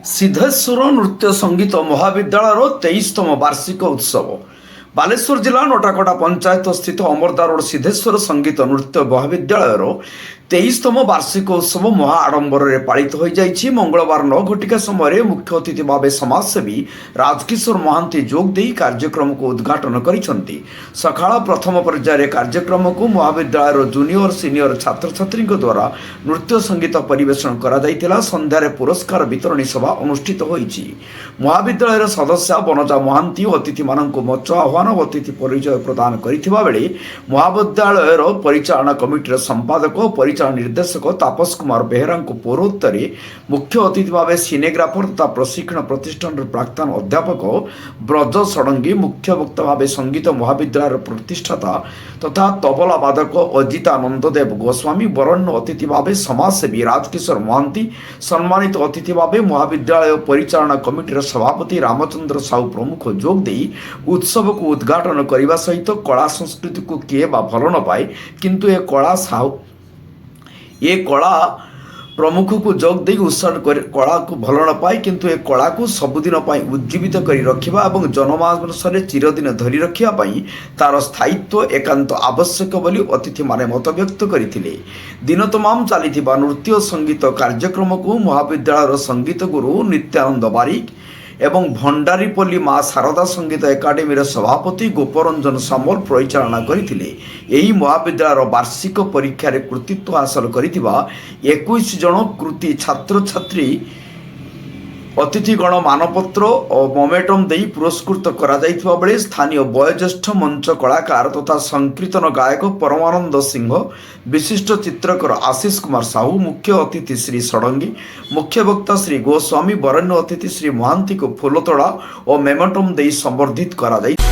सिद्धेश्वर नृत्य संगीत महाविद्यालय 23तम वार्षिक उत्सव बालेश्वर जिला नटाकटा पंचायत स्थित अमरदा रोड सिद्धेश्वर संगीत नृत्य महाविद्यालय 23तम वार्षिक उत्सव महा आडंबर पालित हो जाइछि। मंगलवार 9 घटिका समय मुख्य अतिथि भाव समाजसेवी राजकिशोर महांती जोगदे कार्यक्रम को उद्घाटन करिसेंति। सकाळ प्रथम पर्यायर कार्यक्रम को महाविद्यालय जूनियर सीनियर छात्र छात्री द्वारा नृत्य संगीत परिवेषण करा जाइतिला। संध्यारे पुरस्कार वितरणी सभा अनुष्ठित होइछि। महाविद्यालय सदस्य बनजा महांती अतिथि मानक मंच आह्वान और अतिथि परिचय प्रदान करिथिबा बेले महाविद्यालय परिचालना कमिटीर संपादक परिचालन निर्देशक तापस कुमार बेहरा पौरोत्तर मुख्य अतिथि भाव सिनेग्राफर तथा प्रशिक्षण प्रतिष्ठान प्राक्तन अध्यापक ब्रज षडंगी मुख्य वक्ता भाव संगीत महाविद्यालय प्रतिष्ठाता तथा तबला वादक अजिता नंददेव गोस्वामी वरण्य अतिथि भाव समाजसेवी राजकिशोर महांती सम्मानित अतिथि भाव महाविद्यालय परिचालना कमिटीर सभापति रामचंद्र साहू प्रमुख जोगदे उत्सव को उद्घाटन करने सहित कला संस्कृति को किए बा भल न पाए किंतु ये कला प्रमुख को जोग दे उत्सव कला को भल न पाए किंतु ए कला को सबुदिन उज्जीवित कर रखा और जनमानस चिरदिन धरी रखा तार स्थायित्व एकांत आवश्यक बोली अतिथि माने मत व्यक्त करथिले। दिन तमाम चली नृत्य संगीत कार्यक्रम को महाविद्यालय संगीत गुरु नित्यानंद बारिक एवं भंडारीपल्ली माँ शारदा संगीत एकाडेमी सभापति गोपरंजन सामल परिचालना करथिले। एही महाविद्यालय वार्षिक परीक्षा रे कृतित्व हासिल करिथिबा 21 जन कृति छात्र छात्री अतिथिगण मानपत्र और मोमेटम दे पुरस्कृत करा जाइथिबा बेले स्थानीय वयोज्येष्ठ मंच कलाकार तथा संकीर्तन गायक परमानंद सिंह विशिष्ट चित्रकर आशीष कुमार साहू मुख्य अतिथि श्री षडंगी मुख्य वक्ता श्री गोस्वामी वरण्य अतिथि श्री महांती को फूलतोड़ा और मेमेटम दे संबर्धित करा जाइछि।